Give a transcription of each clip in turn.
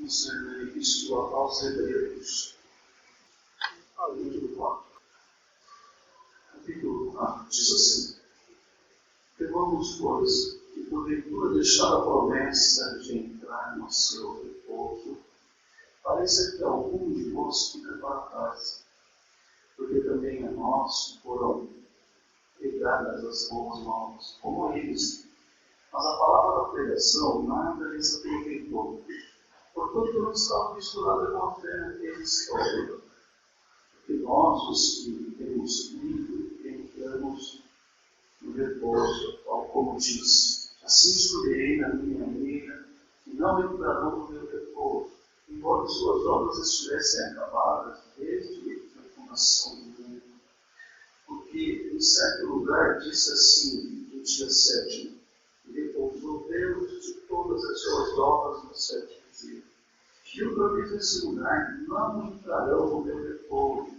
discernir Epístola aos Hebreus, capítulo 4. Capítulo 4 diz assim: Temamos, pois, que porventura deixar a promessa de entrar no seu repouso, pareça que algum de vós fica para trás, porque também a nós foram pregadas as boas novas, como eles. Mas a palavra da pregação nada lhes aproveitou, portanto não estava misturada com a fé naqueles que ouviram. Porque nós, os que temos lido, entramos no repouso, tal como diz: assim jurei na minha ira, que não entrarão no meu repouso, embora suas obras estivessem acabadas desde a fundação do mundo. Porque em certo lugar disse assim, no dia 7º, e repousou Deus de todas as suas obras no 7º dia. E outra vez nesse lugar não entrarão no meu repouso.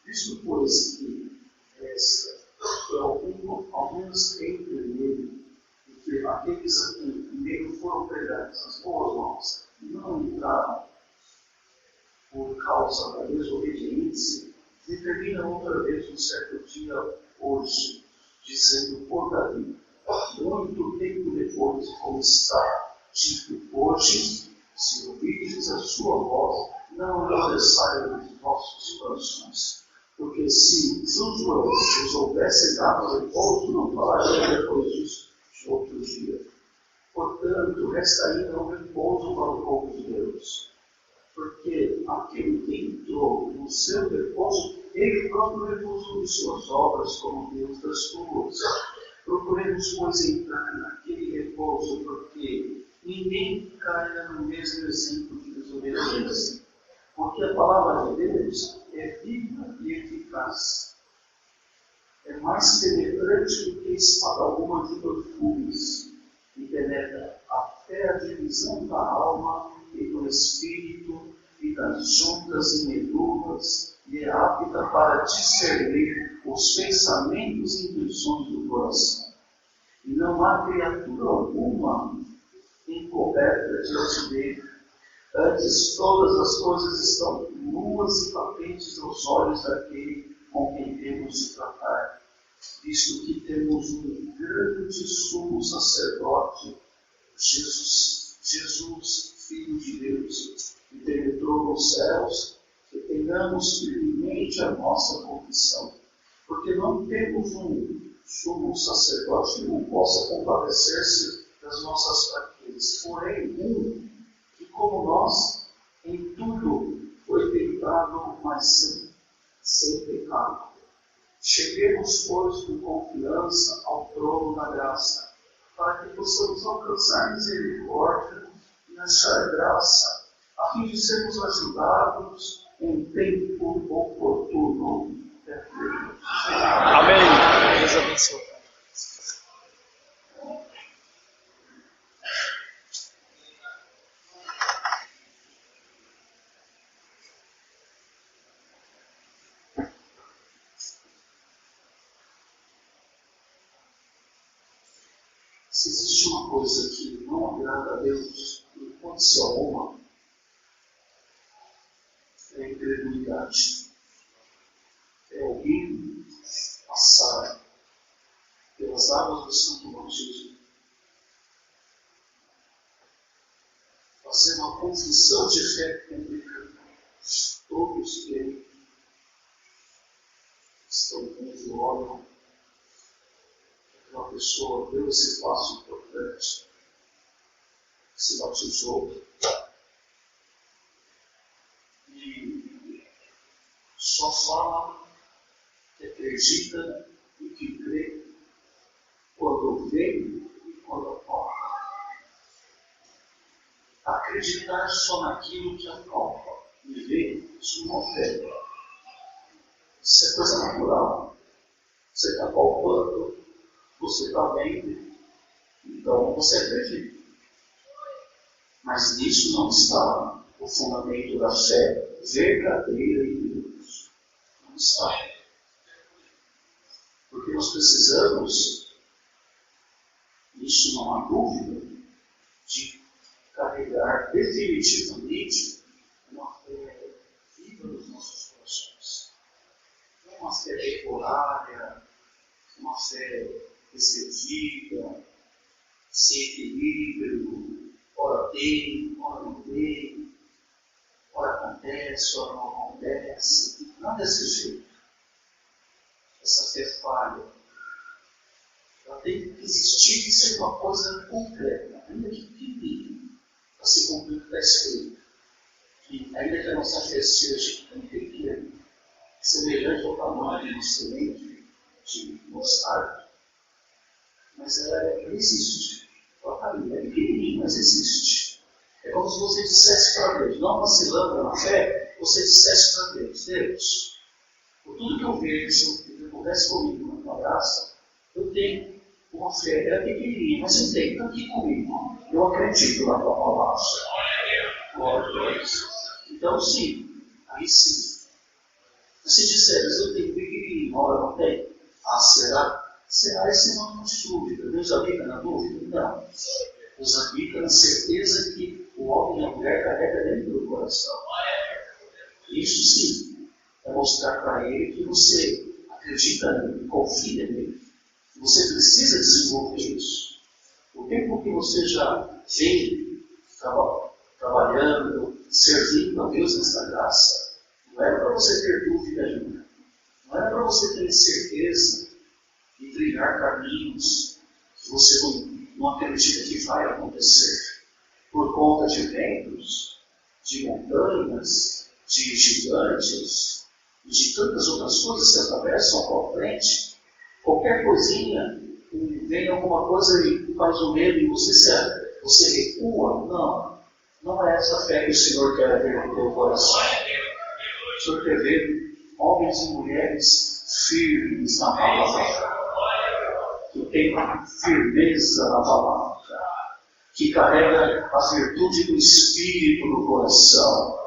Visto, pois, que esta foi alguns entre nele, e que aqueles a quem primeiro foram pregadas as boas novas não entraram por causa da desobediência, determina outra vez um certo dia hoje, dizendo por Davi: muito tempo depois, como está dito hoje, se ouvides a sua voz, não endureçai os vossos corações. Porque se Josué vos houvesse dado repouso, não falaria depois disso de outro dia. Portanto, resta ainda um repouso para o povo de Deus. Porque aquele que entrou no seu repouso, ele próprio repousou de suas obras, como Deus das suas. Procuremos, pois, entrar naquele repouso, porque ninguém caia no mesmo exemplo de desobediência. Porque a palavra de Deus é viva e eficaz. É mais penetrante do que espada alguma de dois gumes, e penetra até a divisão da alma e do espírito e das juntas e medulas, e é apta para discernir os pensamentos e intenções do coração. E não há criatura alguma encoberta diante dele. Antes, todas as coisas estão nuas e patentes aos olhos daquele com quem temos de tratar, visto que temos um grande sumo sacerdote, Jesus, Filho de Deus, que penetrou nos céus, que tenhamos firmemente a nossa confissão, porque não temos um sumo sacerdote que não possa compadecer-se das nossas fraquezas, porém que, como nós, em tudo foi tentado, mas sem pecado. Cheguemos, pois, com confiança ao trono da graça, para que possamos alcançar misericórdia e achar graça, a fim de sermos ajudados em tempo oportuno. Amém. Deus abençoe. Se existe uma coisa que não agrada a Deus, enquanto se arruma, é a incredulidade. É alguém passar pelas águas do santo batismo, fazer uma confissão de fé pública, todos que estão vendo, olham, aquela pessoa deu esse passo importante, se batizou, e só fala que acredita e que crê quando vê e quando acorda. Acreditar só naquilo que apalpa e ver, isso não ofende. Isso é coisa natural. Você está palpando, você está vendo, então você acredita. Mas nisso não está o fundamento da fé verdadeira em Deus. Não está. Porque nós precisamos, isso não há dúvida, de carregar definitivamente uma fé viva nos nossos corações. Não uma fé temporária, uma fé excedida, sem equilíbrio, ora tem, ora não tem, ora acontece, ora não acontece. Não desse jeito. Essa fé falha. Ela tem que existir e ser uma coisa concreta, ainda que pequenininha, para se cumprir o que está escrito. E ainda que a nossa fé seja tão pequena, semelhante ao tamanho de um semente de mostarda, mas ela existe. Ela está ali, é pequenininha, mas existe. É como se você dissesse para Deus, não vacilando na fé, você dissesse para Deus, Deus, por tudo que eu vejo, que acontece comigo na tua graça, eu tenho uma fé, ela é pequenininha, mas eu tenho, está aqui comigo. Eu acredito na tua palavra. Glória a Deus. Então, sim, aí sim. Se disseres, eu tenho pequenininho, ora não tem. Ah, será? Será esse não de dúvida. Deus habita na dúvida? Não. Deus habita na certeza que o homem e a mulher carregam dentro do coração. Isso sim é mostrar para ele que você acredita nele, confia nele. Você precisa desenvolver isso. O tempo que você já vem trabalhando, servindo a Deus nessa graça, não era para você ter dúvida ainda. Não era para você ter certeza de trilhar caminhos que você não acredita que vai acontecer. Por conta de ventos, de montanhas, de gigantes, e de tantas outras coisas que atravessam a tua frente. Qualquer coisinha, vem alguma coisa e faz o medo e você recua. Não, não é essa fé que o Senhor quer ver no teu coração. O Senhor quer ver homens e mulheres firmes na palavra, que tem firmeza na palavra, que carrega a virtude do Espírito no coração.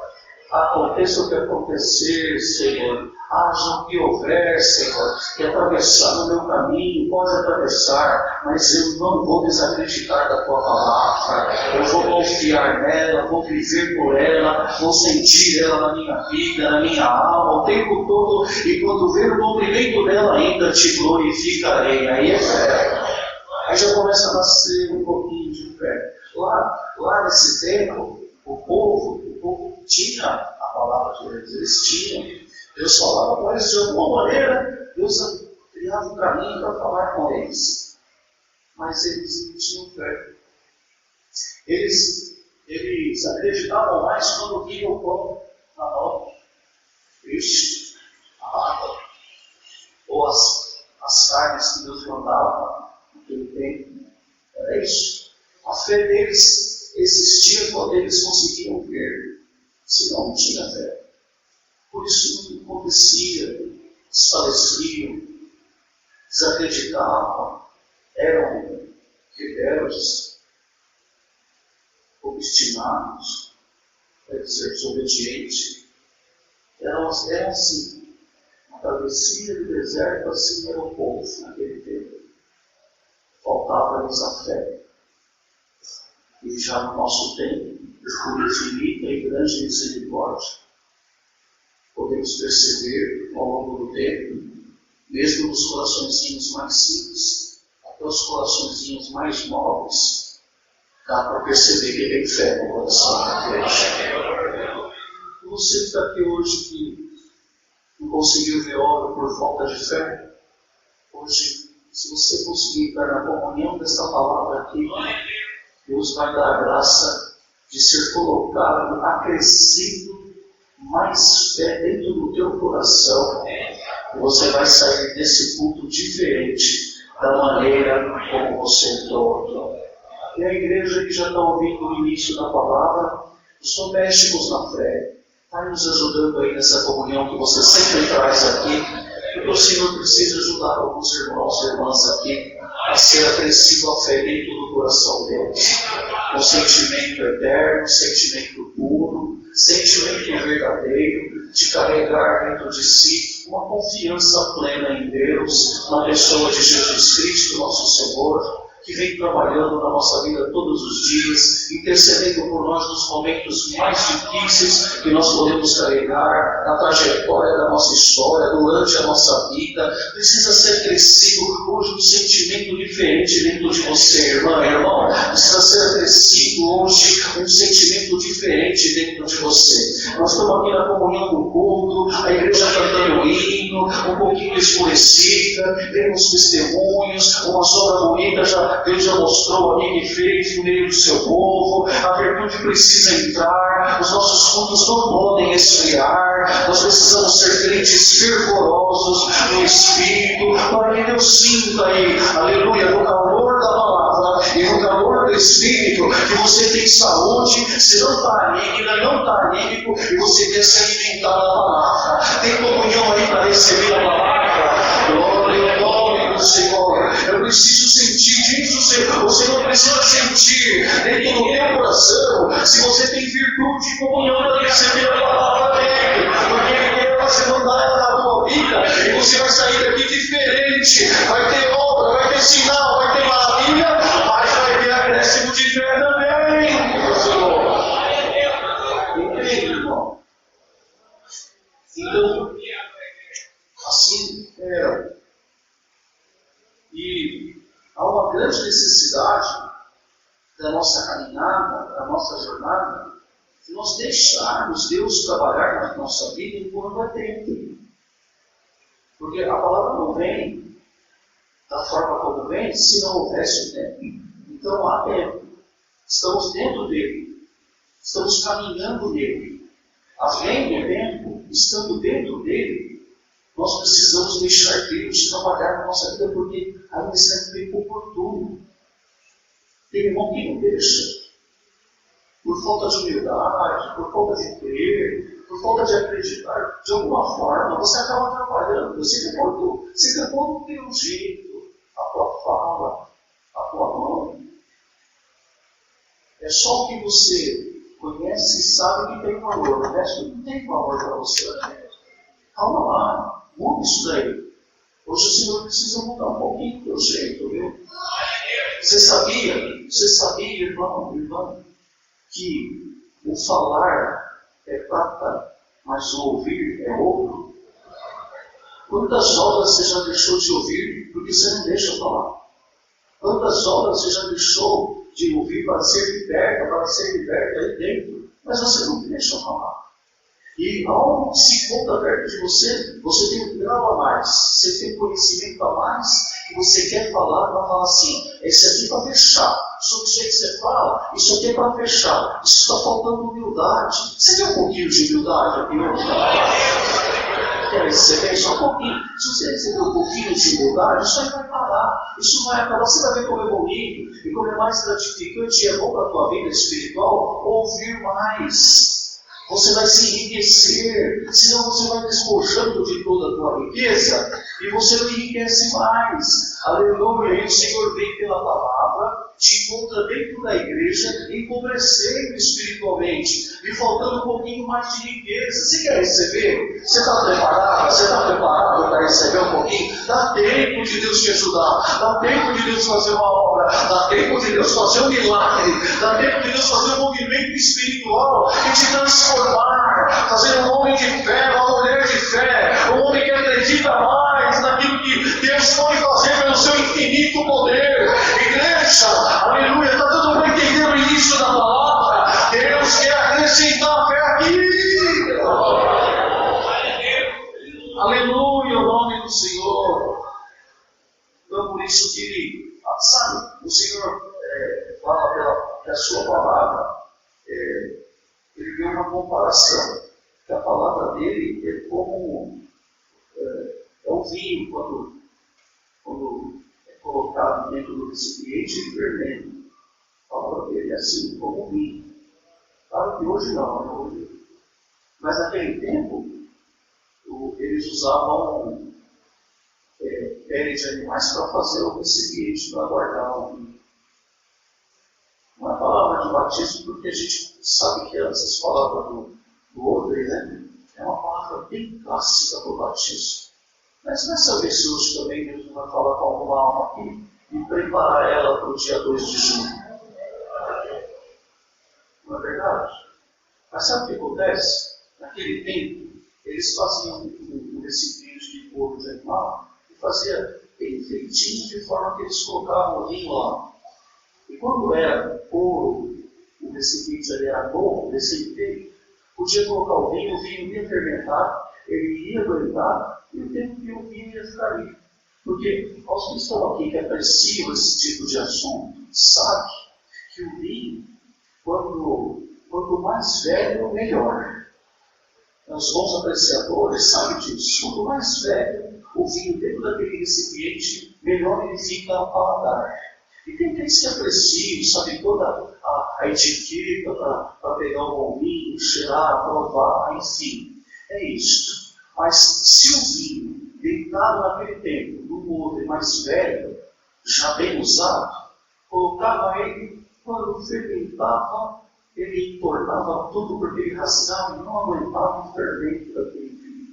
Aconteça o que acontecer, Senhor, haja o que houver, Senhor, que atravessar no meu caminho, pode atravessar, mas eu não vou desacreditar da tua palavra. Eu vou confiar nela, vou viver por ela, vou sentir ela na minha vida, na minha alma, o tempo todo, e quando ver o cumprimento dela ainda te glorificarei. Aí é fé. Aí já começa a nascer um pouquinho de fé. Lá nesse tempo, o povo tinha a palavra de Deus, eles tinham. Deus falava com eles de alguma maneira, Deus criava um caminho para falar com eles. Mas eles não tinham fé. Eles acreditavam mais quando viam o pão na mão, Cristo, a água, ou as carnes que Deus mandava naquele tempo. Era isso. A fé deles existia quando eles conseguiam ver, senão não tinha fé. Por isso não acontecia, desfaleciam, desacreditavam, eram rebeldes, obstinados, quer dizer, desobedientes. Eram assim. Na travessia do deserto, assim era o povo naquele tempo. Faltava-lhes a fé. E já no nosso tempo, por infinita e grande misericórdia, podemos perceber ao longo do tempo, mesmo nos coraçõezinhos mais simples, até os coraçõezinhos mais nobres, dá para perceber que tem fé no coração da igreja. Você que está aqui hoje que não conseguiu ver obra por falta de fé, hoje, se você conseguir estar na comunhão dessa palavra aqui, Deus vai dar a graça de ser colocado, acrescido mais fé dentro do teu coração. E você vai sair desse culto diferente da maneira como você entrou. E a igreja que já está ouvindo o início da palavra, os domésticos na fé, vai nos ajudando aí nessa comunhão que você sempre traz aqui, porque o Senhor precisa ajudar alguns irmãos e irmãs aqui a ser acrescido a fé dentro do coração deles. Um sentimento eterno, um sentimento puro, sentimento verdadeiro, de carregar dentro de si uma confiança plena em Deus, na pessoa de Jesus Cristo, nosso Senhor, que vem trabalhando na nossa vida todos os dias, intercedendo por nós nos momentos mais difíceis que nós podemos carregar, na trajetória da nossa história, durante a nossa vida. Precisa ser crescido hoje um sentimento diferente dentro de você, irmão. Precisa ser crescido hoje um sentimento diferente dentro de você. Nós estamos aqui na comunhão do culto, a igreja cantando o hino, um pouquinho escurecida, temos testemunhos, uma sombra bonita Deus já mostrou aqui que fez no meio do seu povo. A virtude precisa entrar, os nossos cultos não podem esfriar, nós precisamos ser crentes fervorosos no Espírito, para que Deus sinta aí, aleluia, no calor da palavra e no calor do Espírito, que você tem saúde, se não está anímico, e você quer se alimentar da palavra. Tem comunhão aí para receber a palavra? Glória ao nome do Senhor. Eu preciso sentir isso, Senhor. Você não precisa sentir dentro do teu coração se você tem virtude e comunhão para receber a palavra dele, porque ele quer você mandar ela na tua vida e você vai sair daqui diferente. Vai ter obra, vai ter sinal, vai ter maravilha, mas vai ter acréscimo de fé também, Senhor. Entende, irmão? Então, assim é. E há uma grande necessidade da nossa caminhada, da nossa jornada, de nós deixarmos Deus trabalhar na nossa vida enquanto é tempo. Porque a palavra não vem da forma como vem se não houvesse o tempo. Então há tempo. Estamos dentro dele. Estamos caminhando nele. Havendo tempo, estando dentro dele, nós precisamos deixar Deus trabalhar na nossa vida, porque ainda está em tempo oportuno. Tem irmão que não deixa. Por falta de humildade, por falta de crer, por falta de acreditar, de alguma forma, você acaba atrapalhando. Você quebrou do teu jeito, a tua fala, a tua mão. É só o que você conhece e sabe que tem valor. O resto não tem valor para você. Calma lá, muda isso daí. Hoje o Senhor precisa mudar um pouquinho o teu jeito, viu? Você sabia, irmão, que o falar é prata, mas o ouvir é ouro? Quantas horas você já deixou de ouvir porque você não deixa falar? Quantas horas você já deixou de ouvir para ser liberta aí dentro, mas você não deixa falar? E algo que se conta perto de você, você tem um grau a mais, você tem conhecimento a mais, que você quer falar, vai falar assim, esse aqui é para fechar. Sobre o jeito que você fala, isso aqui é para fechar. Isso está faltando humildade. Você tem um pouquinho de humildade aqui hoje? Quer receber só um pouquinho? Se você receber um pouquinho de humildade, isso aí vai parar. Isso vai acabar. Você vai ver como é bonito e como é mais gratificante e é bom para a tua vida espiritual ouvir mais. Você vai se enriquecer, senão você vai despojando de toda a tua riqueza e você não enriquece mais. Aleluia! E o Senhor vem pela palavra, te encontra dentro da igreja, empobrecendo espiritualmente e faltando um pouquinho mais de riqueza. Você quer receber? Você está preparado? Você está preparado para receber um pouquinho? Dá tempo de Deus te ajudar, dá tempo de Deus fazer uma obra, dá tempo de Deus fazer um milagre, dá tempo de Deus fazer um movimento espiritual que te transformar, fazer um homem de fé, uma mulher de fé, um homem que acredita mais naquilo que Deus pode fazer pelo seu infinito poder. Igreja, aleluia, está todo mundo entendendo o início da palavra? Deus quer acrescentar a fé aqui. Aleluia, o nome do Senhor. Então, por isso que ele, sabe, o Senhor fala pela sua palavra, ele deu uma comparação, que a palavra dele é como é o vinho, quando é colocado dentro do recipiente e fermenta. A palavra dele é assim, como o vinho. Claro que hoje não, hoje. Mas naquele tempo, eles usavam pele de animais para fazer o recipiente, para guardar o vinho. Não é palavra de batismo, porque a gente sabe que essas palavras do odre, né? É uma palavra bem clássica do batismo. Mas nessa vez hoje também Deus vai falar com alguma alma aqui e preparar ela para o dia 2 de junho. Não é verdade? Mas sabe o que acontece? Naquele tempo, eles faziam um recipiente de couro de animal e fazia bem feitinho, de forma que eles colocavam o vinho lá. E quando era couro, o recipiente ali era bom, recém feito, podia colocar o vinho ia fermentar, ele ia aguentar, e o tempo que o vinho ia ficar ali. Porque aos que estão aqui que apreciam esse tipo de assunto, sabem que o vinho, quanto mais velho, melhor. Os bons apreciadores sabem disso. Quanto mais velho o vinho dentro daquele recipiente, melhor ele fica ao paladar. E tem aqueles que apreciam, sabem toda a etiqueta para pegar um bom vinho, cheirar, provar, enfim. É isso. Mas se o vinho deitado naquele tempo, num odre mais velho, já bem usado, colocava ele, quando fermentava, ele entornava tudo porque ele rasgava e não aguentava o fermento daquele vinho.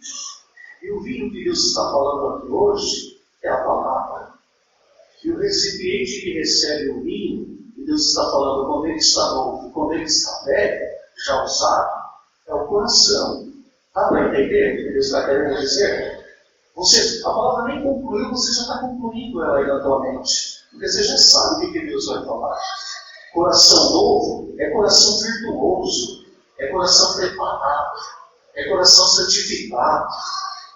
E o vinho que Deus está falando aqui hoje é a palavra. E o recipiente que recebe o vinho, e Deus está falando quando ele está novo, quando ele está velho, já usado, é o coração. Dá para entender o que Deus está querendo dizer? A palavra nem concluiu, você já está concluindo ela aí na tua mente. Porque você já sabe o que Deus vai falar. Coração novo é coração virtuoso, é coração preparado, é coração santificado.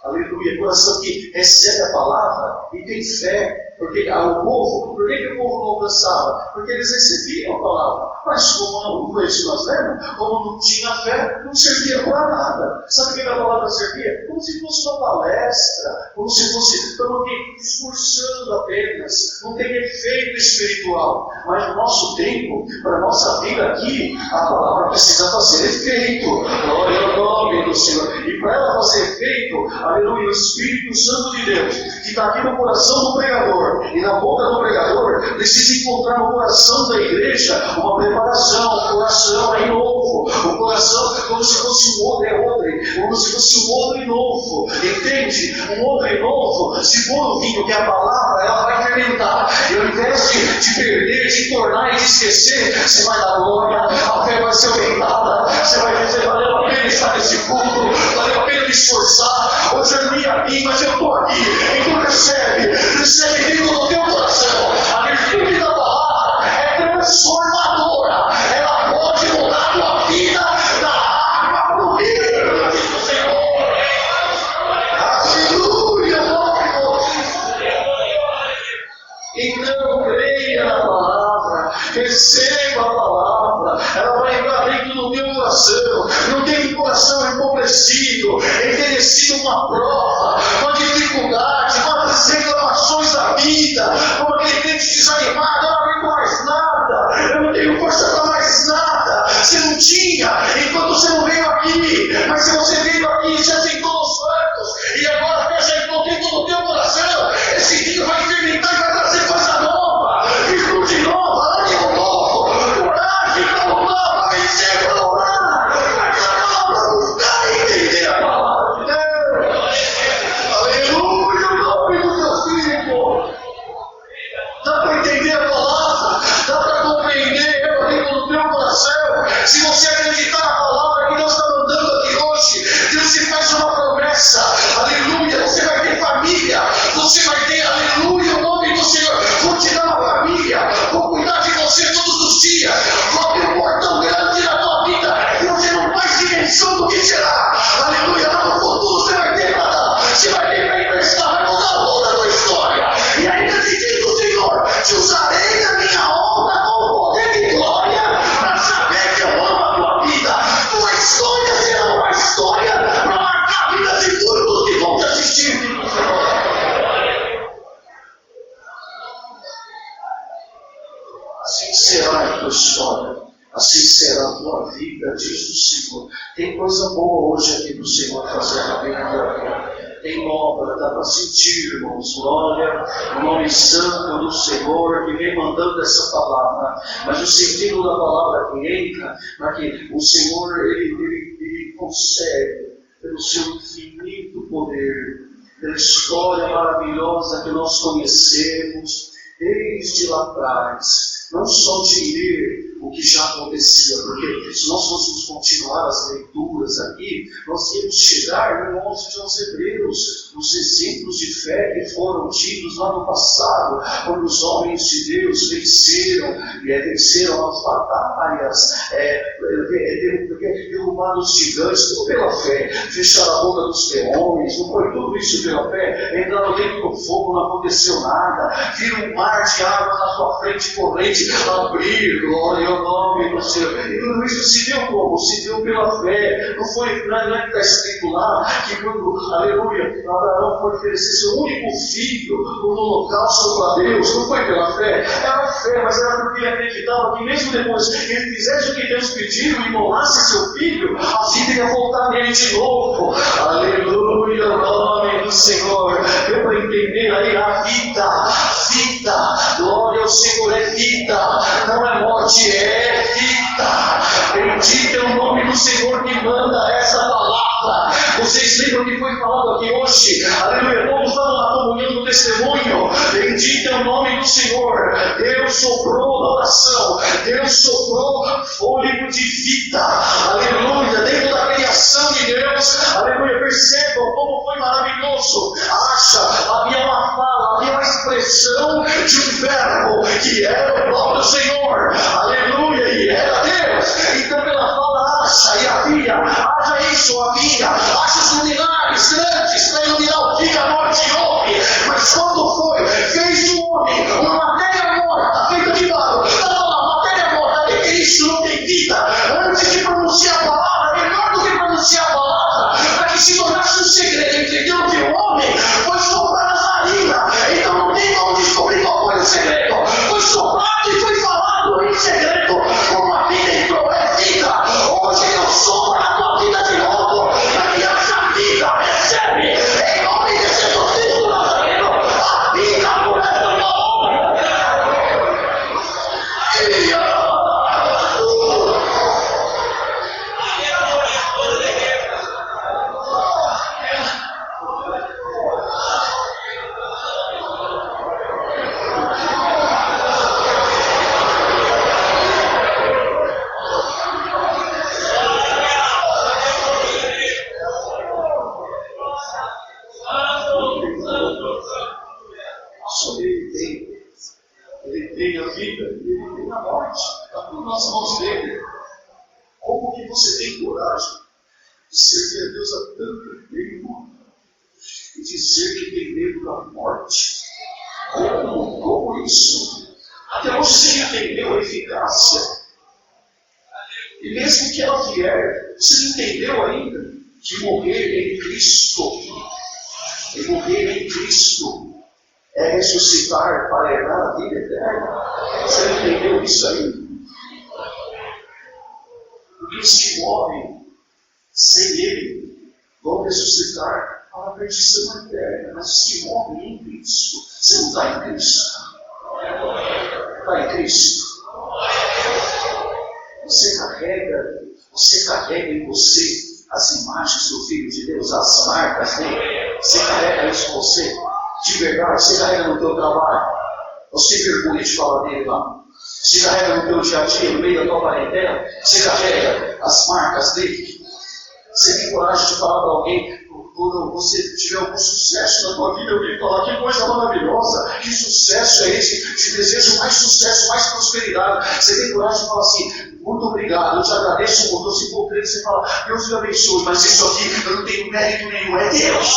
Aleluia, coração que recebe a palavra e tem fé. Porque o povo, por que o povo não alcançava? Porque eles recebiam a palavra. Mas como não foi isso que nós lemos, como não tinha fé, não servia para nada. Sabe o que a palavra servia? Como se fosse uma palestra, como se fosse, estamos aqui discursando apenas, não tem efeito espiritual. Mas no nosso tempo, para a nossa vida aqui, a palavra precisa fazer efeito. Glória ao nome do Senhor. E para ela fazer efeito, aleluia, o Espírito Santo de Deus, que está aqui no coração do pregador, e na boca do pregador, precisa encontrar no coração da igreja uma preparação, um coração aí novo, um coração como se fosse um odre, como se fosse um odre novo, entende? Um odre novo, se for o vinho que é a palavra, ela vai fermentar, e ao invés de perder, de tornar e de esquecer, você vai dar glória, a fé vai ser aumentada, você vai dizer, valeu a pena estar nesse culto, valeu a pena me esforçar, hoje eu não ia aqui, mas eu estou aqui, então recebe dentro do teu coração. A virtude da palavra é transformadora. Ela pode mudar a tua vida da água para o vinho do Senhor. Aleluia, então creia na palavra, receba a palavra, ela vai entrar dentro do teu coração. Não tem coração empobrecido, envelhecido uma prova, uma dificuldade, umas reclamações da vida, como aquele crente desanimado, eu não aguento mais nada, eu não tenho força para mais nada. Você não tinha enquanto você não veio aqui, mas se você veio aqui, você aceitou os santos, e agora a fé já entrou dentro do teu coração, esse vinho vai fermentar e vai trazer coisa nova, virtude nova, ânimo novo, coragem para lutar, para vencer, para orar, para buscar e entender a palavra de Deus. Aleluia, o nome do teu filho. Dá para entender a palavra, dá para compreender ela dentro do teu coração. Se você acreditar na palavra que Deus está mandando aqui hoje, Deus te faz uma promessa, aleluia, você vai ter família, você vai ter, aleluia, o nome do Senhor, vou te dar uma família, vou cuidar de você todos os dias, vou abrir um portão grande na tua vida, e você não faz dimensão do que será, aleluia, lá no futuro você vai ter para dar, você vai ter para emprestar, vai mudar toda a tua história, e ainda te digo, Senhor, te usarei na minha honra com poder e glória, para saber que eu amo a tua vida, tua história será uma história para marcar a vida de todos que vão te assistir, Senhor. Assim será a tua história, assim será a tua vida, diz o Senhor. Tem coisa boa hoje aqui do Senhor fazer na vida da vida. Tem obra, dá para sentir, irmãos, glória, o nome santo do Senhor que vem mandando essa palavra. Mas o sentido da palavra que entra, para que o Senhor, ele consegue, pelo seu infinito poder, pela história maravilhosa que nós conhecemos, desde lá atrás, não só de ler o que já acontecia, porque se nós fôssemos continuar as leituras aqui, nós íamos chegar, irmãos, aos Hebreus, nos exemplos de fé que foram tidos lá no passado, quando os homens de Deus venceram as batalhas, derrubaram os gigantes, tudo pela fé, fecharam a boca dos leões, não foi tudo isso pela fé, entraram dentro do fogo, não aconteceu nada, viram um mar de água na sua frente corrente, abrir, glória ao nome do Senhor. E tudo isso se deu como? Se deu pela fé. Não é que está escrito lá que quando, aleluia, Abraão foi oferecer seu único filho como holocausto para Deus, não foi pela fé, era fé, mas era porque ele acreditava que mesmo depois que ele fizesse o que Deus pediu e imolasse seu filho, a vida ia voltar nele de novo. Aleluia, o nome do Senhor. Deu para entender aí a vida, glória ao Senhor, é vida, não é morte, é vida. Bendito é o nome do Senhor que manda essa palavra. Vocês lembram que foi falado aqui hoje? Aleluia, todos estavam na comunhão do testemunho. Bendito é o nome do Senhor. Deus soprou na oração, Deus soprou fôlego de vida. Aleluia, dentro da criação de Deus. Aleluia, percebam como foi maravilhoso. Havia uma fala, havia uma expressão de um verbo que era o próprio Senhor. Aleluia, e era Deus. Então pela fala haja isso, havia, haja os luminares grandes para iluminar o dia, a noite e homem. Mas quando foi, fez um homem, uma matéria morta, feita de barro. Está falando, matéria morta de Cristo não tem vida. Antes de pronunciar a palavra, melhor do que pronunciar a palavra, para que se tornasse um segredo entre Deus e o homem, foi soprar as narinas. Então não tem como descobrir qual foi o segredo. Foi soprado e foi falado em segredo. Uma vida entrou, é vida. Hoje eu sopro na tua vida de novo, para que essa vida recebe em nome de Jesus Cristo Nazareno a vida por esta nome. Ele tem a vida e ele tem a morte. Está tudo nas mãos dele. Como que você tem coragem de servir a Deus há tanto tempo e dizer que tem medo da morte? Como isso? Até hoje você não entendeu a eficácia. E mesmo que ela vier, você não entendeu ainda que morrer em Cristo, e morrer em Cristo é ressuscitar para herdar a vida eterna. Você não entendeu isso aí? Porque os que morrem sem Ele vão ressuscitar para a perdição eterna. Mas os que morrem em Cristo, você não está em Cristo. Está em Cristo. Você carrega em você as imagens do Filho de Deus, as marcas dele. Você carrega isso em você. De verdade, você carrega no teu trabalho. Você vergonha de falar dele lá. Você carrega no teu dia a dia, no meio da tua parentela. Você carrega as marcas dele. Você tem coragem de falar para alguém, quando você tiver algum sucesso na tua vida, eu queria falar, que coisa maravilhosa, que sucesso é esse? Te desejo mais sucesso, mais prosperidade. Você tem coragem de falar assim, muito obrigado, eu te agradeço muito. Se for crente, você fala, Deus te abençoe, mas isso aqui eu não tenho mérito nenhum, é Deus.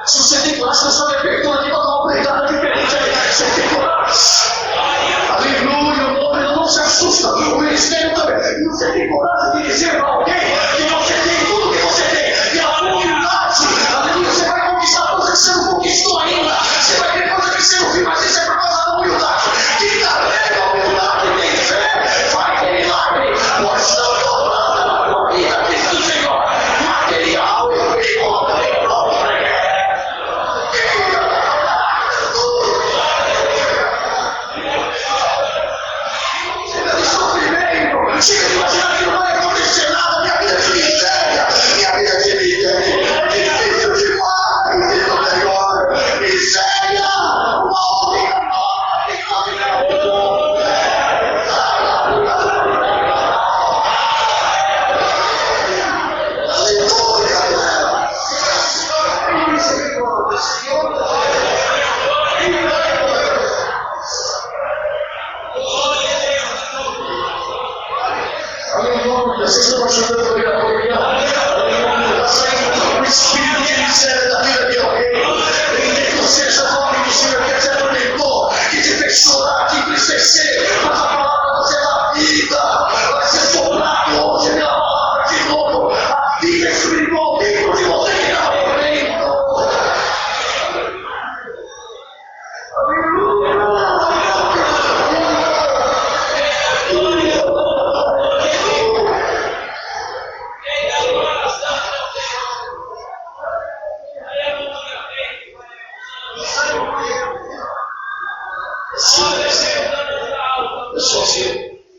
Se você tem coragem, você só me pergunta aqui para dar uma obrigada diferente aí. Você tem coragem. Aleluia, o nome não se assusta. O ministério também. E você tem coragem de dizer para alguém que você tem tudo que você tem. E a humildade. Aleluia, você vai conquistar coisa que você não conquistou ainda. Você vai ter coisa que você não viu, mas isso é por causa da humildade. Quem carrega a humildade tem fé, vai ter milagre. Nós estamos dobrando a tua vida, Cristo Senhor. Material e obra. Deixa eu ver. estão ajudando ele a caminhar. Está saindo o Espírito de miséria da vida de alguém. Bendito seja o nome do Senhor que te atormentou, que te fez chorar, te entristecer, mas a palavra você é a vida. Vai ser soprado hoje pela palavra de novo. A vida espiritual dentro de você que está morrendo.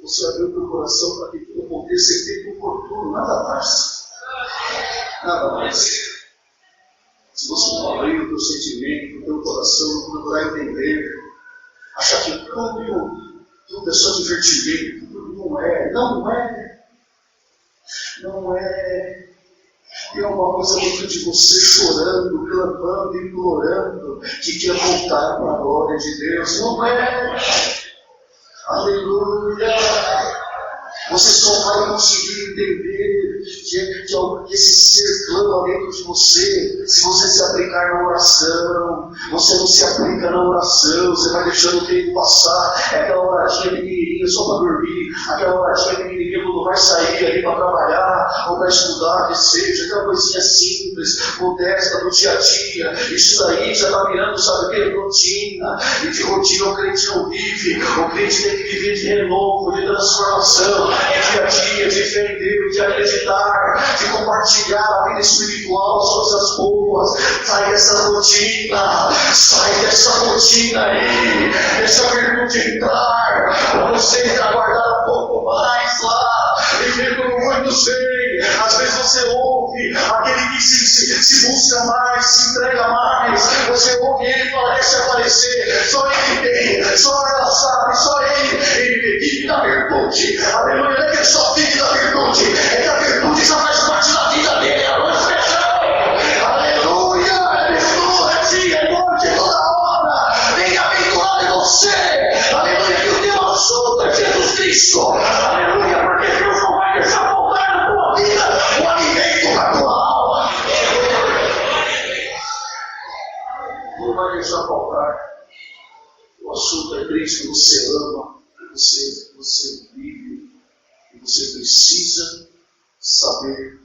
Você abriu o teu coração para que tudo aconteça em tempo oportuno, nada mais. Nada mais. Se você não abrir o teu sentimento, o teu coração, não procurar entender, achar que tudo é só divertimento, tudo não é. Não é. É uma coisa dentro de você chorando, clamando, implorando, que quer voltar para a glória de Deus. Não é. Aleluia! Você só vai conseguir entender que esse ser clama dentro de você se você se aplicar na oração. Você não se aplica na oração, você vai deixando o tempo passar. É aquela horadinha pequenininha só para dormir, aquela horadinha pequenininha quando vai sair ali para trabalhar ou para estudar, que seja, aquela coisinha simples, modesta do dia a dia. Isso daí já está virando, sabe o que? Rotina. E de rotina o crente não vive. O crente tem que viver de renovo, de transformação, de dia a dia, de fé em Deus, de acreditar, de compartilhar a vida espiritual, as coisas boas. Sai dessa rotina aí, deixa a virtude entrar, para você aguardar um pouco mais lá, viver como muitos veem. Às vezes você ouve aquele que se busca mais, se entrega mais, você ouve ele parece aparecer, só ele tem, só ela sabe, só ele vive da virtude. Aleluia, não é que ele só vive da virtude, é que a virtude já faz parte da vida dele, a luz feijão. Aleluia, ele toda dia, noite, toda hora, bem-aventurado em você. Aleluia, que o teu absoluto é Jesus Cristo. Aleluia, porque Deus não vai deixar faltar na tua vida o alimento da tua alma. Não vai deixar faltar. O assunto é Cristo que você ama, que você vive, e você precisa saber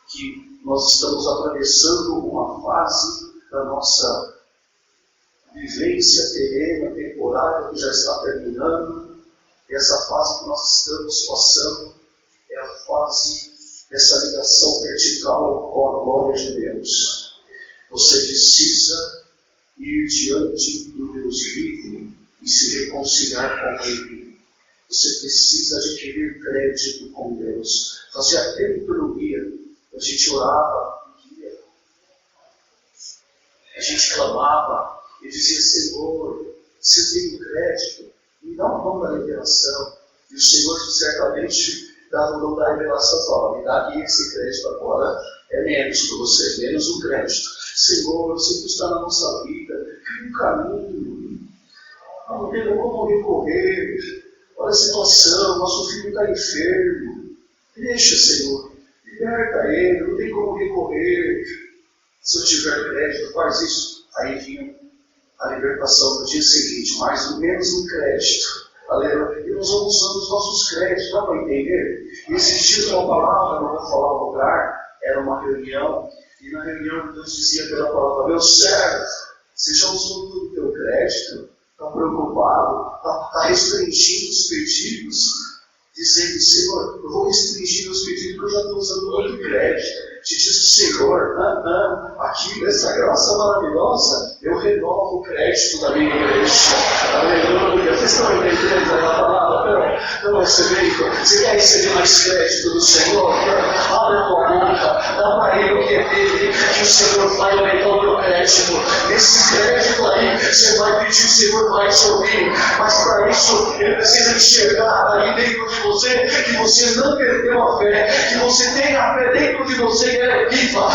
que nós estamos atravessando uma fase da nossa vivência terrena, temporária, que já está terminando. E essa fase que nós estamos passando é a fase dessa ligação vertical com a glória de Deus. Você precisa ir diante do Deus vivo e se reconciliar com Ele. Você precisa adquirir crédito com Deus. Fazia tempo que eu não ia. A gente orava, a gente clamava e dizia: Senhor, se eu tenho crédito, me dá um dom da revelação. E o Senhor certamente dava o dom da revelação e falava: me dá aqui esse crédito agora, é menos para você, menos um crédito. Senhor, você que está na nossa vida, cria um caminho, não tem como recorrer. Olha a situação, nosso filho está enfermo. Deixa, Senhor, liberta ele, não tem como recorrer. Se eu tiver crédito, faz isso. Aí vinha a libertação no dia seguinte, mais ou menos um crédito. Aleluia. E nós vamos usando os nossos créditos, dá para entender? E esses dias uma palavra, não vou falar o lugar, era uma reunião, e na reunião Deus dizia pela palavra: meu servo, você já usou todo o teu crédito? Está preocupado? Está restringindo os pedidos? Dizendo: Senhor, eu vou restringir meus pedidos porque eu já estou usando muito crédito. Te diz o Senhor: aqui nessa graça maravilhosa, eu renovo o crédito da minha igreja. Aleluia. Vocês estão entendendo a palavra? Estão recebendo? Você quer receber mais crédito do Senhor? Abre a tua boca, dá para Ele o que é dele, que o Senhor vai aumentar o teu crédito. Esse crédito aí, você vai pedir, o Senhor vai te ouvir. Mas para isso, Ele precisa enxergar aí dentro de você que você não perdeu a fé, que você tem a fé dentro de você que ela é viva.